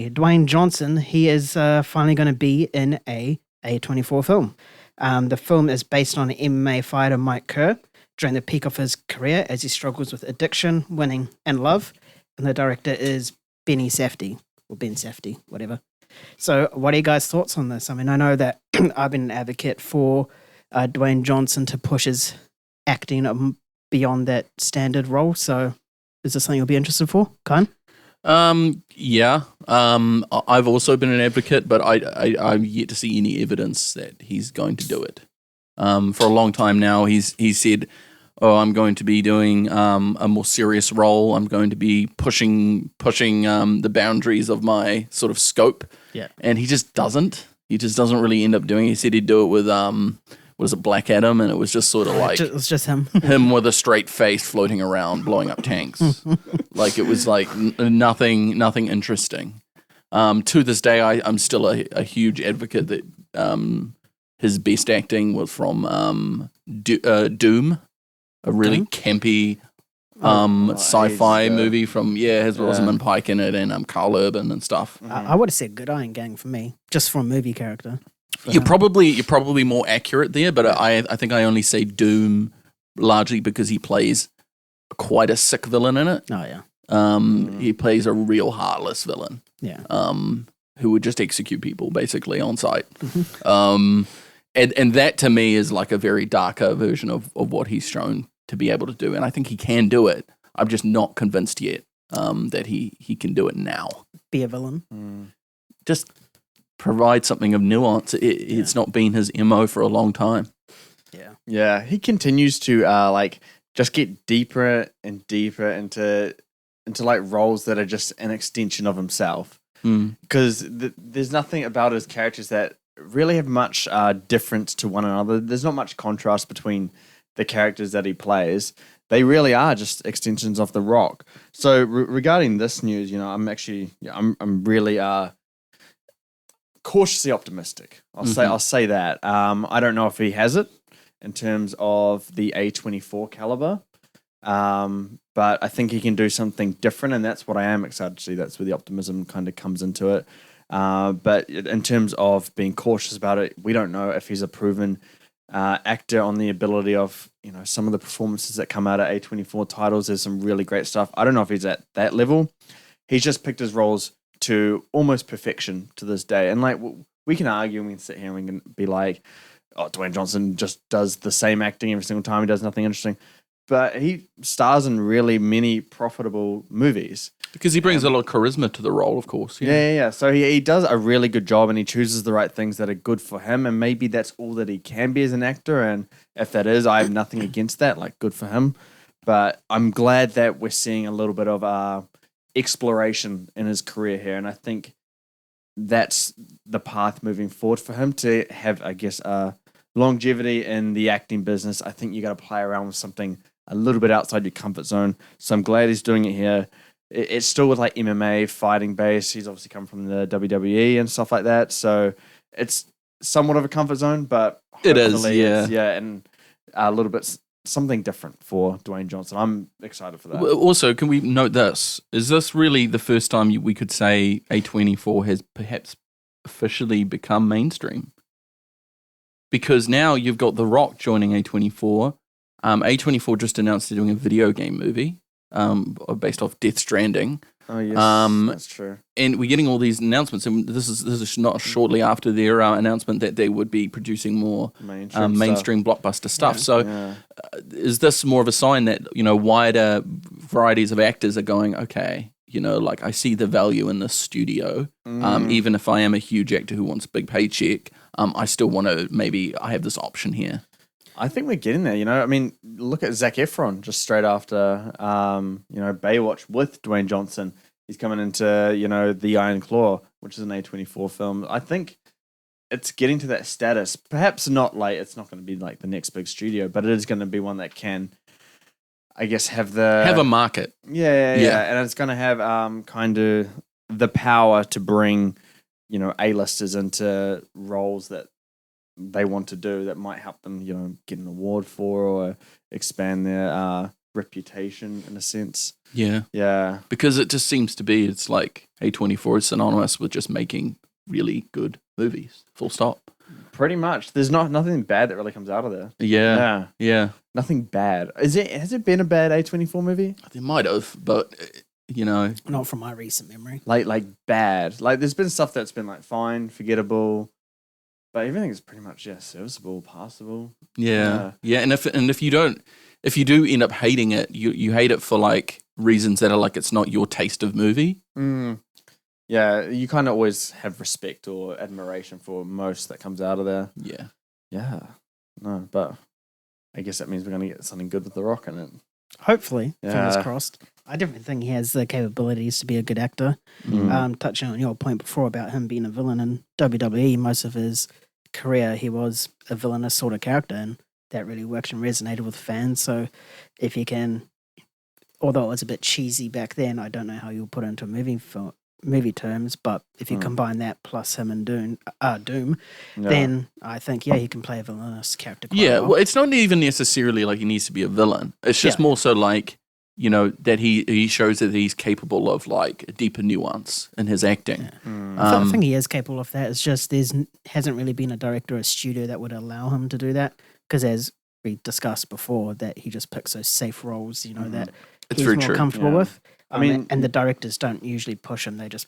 Dwayne Johnson, he is finally going to be in a A24 film. The film is based on MMA fighter Mike Kerr during the peak of his career as he struggles with addiction, winning, and love. And the director is Benny Safdie, or Ben Safdie, whatever. So what are you guys' thoughts on this? I mean, I know that I've been an advocate for Dwayne Johnson to push his acting beyond that standard role. So is this something you'll be interested for, Khan? Yeah. I've also been an advocate, but I'm yet to see any evidence that he's going to do it. For a long time now, he's said, "Oh, I'm going to be doing a more serious role. I'm going to be pushing the boundaries of my sort of scope." Yeah, and he just doesn't. He just doesn't really end up doing it. He said he'd do it with what is it, Black Adam, and it was just sort of like it was just him, him with a straight face floating around, blowing up tanks. Like it was like nothing interesting. To this day, I'm still a huge advocate that his best acting was from Doom, a really campy sci-fi movie from has Rosamund Pike in it and Carl Urban and stuff. I would have said Good Iron Gang for me, just for a movie character. You're probably more accurate there, but I think I only say Doom largely because he plays quite a sick villain in it. Oh yeah. He plays a real heartless villain. Yeah. Who would just execute people basically on sight. And that to me is like a very darker version of what he's shown to be able to do, and I think he can do it. I'm just not convinced yet that he can do it now. Be a villain. Just provide something of nuance. It's not been his MO for a long time. Yeah. He continues to just get deeper and deeper into like roles that are just an extension of himself. Because there's nothing about his characters that really have much difference to one another. There's not much contrast between the characters that he plays. They really are just extensions of The Rock. So regarding this news, I'm really cautiously optimistic. I'll say that. I don't know if he has it in terms of the A24 caliber, but I think he can do something different, and that's what I am excited to see. That's where the optimism kind of comes into it. But in terms of being cautious about it, we don't know if he's a proven actor on the ability of some of the performances that come out of A24 titles. There's some really great stuff. I don't know if he's at that level. He's just picked his roles to almost perfection to this day. And like we can argue and we can sit here and we can be like, oh, Dwayne Johnson just does the same acting every single time. He does nothing interesting. But he stars in really many profitable movies. Because he brings a lot of charisma to the role, of course. Yeah. So he does a really good job, and he chooses the right things that are good for him, and maybe that's all that he can be as an actor, and if that is, I have nothing against that, like, good for him. But I'm glad that we're seeing a little bit of exploration in his career here, and I think that's the path moving forward for him to have, I guess, longevity in the acting business. I think you got to play around with something a little bit outside your comfort zone, so I'm glad he's doing it here. It's still with like MMA fighting base. He's obviously come from the WWE and stuff like that. So it's somewhat of a comfort zone, but it is, and a little bit something different for Dwayne Johnson. I'm excited for that. Also, can we note this? Is this really the first time we could say A24 has perhaps officially become mainstream? Because now you've got The Rock joining A24. A24 just announced they're doing a video game movie. Based off Death Stranding. Oh yes, that's true. And we're getting all these announcements, and this is not shortly after their announcement that they would be producing more mainstream blockbuster stuff. Is this more of a sign that wider varieties of actors are going, okay, like I see the value in this studio, even if I am a huge actor who wants a big paycheck, I still want to I have this option here. I think we're getting there, I mean, look at Zac Efron just straight after, Baywatch with Dwayne Johnson. He's coming into, The Iron Claw, which is an A24 film. I think it's getting to that status. Perhaps not like, it's not going to be like the next big studio, but it is going to be one that can, I guess, have a market. Yeah. And it's going to have kind of the power to bring, A-listers into roles that they want to do that might help them, get an award for or expand their reputation in a sense. Yeah. Yeah. Because it just seems to be, it's like A24 is synonymous with just making really good movies. Full stop. Pretty much. There's nothing bad that really comes out of there. Yeah. Yeah. Nothing bad. Has it been a bad A24 movie? They might have, but, you know. Not from my recent memory. Like bad. Like there's been stuff that's been like fine, forgettable, but everything is pretty much serviceable, passable. Yeah. Yeah. And if you do end up hating it, you hate it for like reasons that are like it's not your taste of movie. Yeah, you kind of always have respect or admiration for most that comes out of there. Yeah. Yeah. No, but I guess that means we're going to get something good with The Rock in it. Hopefully, fingers Yeah. crossed. I definitely think he has the capabilities to be a good actor. Touching on your point before about him being a villain in WWE, most of his career he was a villainous sort of character, and that really worked and resonated with fans. So if he can, although it was a bit cheesy back then, I don't know how you'll put it into movie terms, but if you combine that plus him and Doom, then I think he can play a villainous character quite Yeah, well. well, it's not even necessarily like he needs to be a villain. It's just more so like, you know, that he shows that he's capable of like a deeper nuance in his acting. I think he is capable of that. It's just hasn't really been a director or a studio that would allow him to do that, because as we discussed before, that he just picks those safe roles, that It's he's very more true. comfortable Yeah. with. I mean- and the directors don't usually push him. They just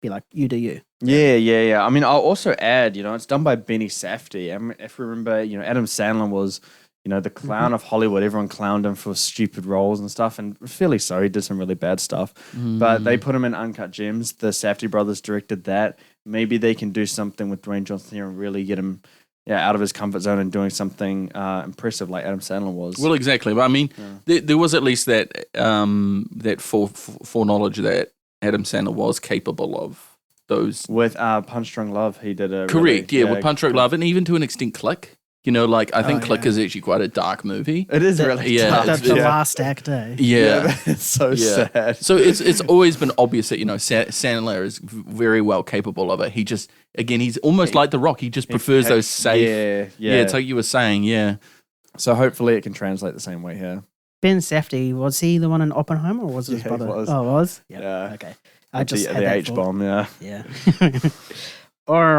be like, you do you. Yeah. I mean, I'll also add, it's done by Benny Safdie. If we remember, Adam Sandler was, the clown of Hollywood. Everyone clowned him for stupid roles and stuff, and fairly so. He did some really bad stuff. But they put him in Uncut Gems. The Safdie brothers directed that. Maybe they can do something with Dwayne Johnson here and really get him out of his comfort zone and doing something impressive like Adam Sandler was. Well, exactly. But I mean, there was at least that that foreknowledge that Adam Sandler was capable of those. With Punch Drunk Love, he did a Correct. really, With Punch Drunk Love, and even to an extent, Click. Like I think Click yeah. is actually quite a dark movie. It is really tough. That's the last act, eh? Yeah. It's so sad. So it's always been obvious that Sandler is very well capable of it. He just he's almost like The Rock. He just prefers those safe. Yeah. It's like you were saying. Yeah. So hopefully it can translate the same way here. Ben Safdie, was he the one in Oppenheimer, or was it his Yeah, he brother? was. Oh, it was? Yeah. Okay. I just the had that H thought. bomb. Yeah. Yeah. All right.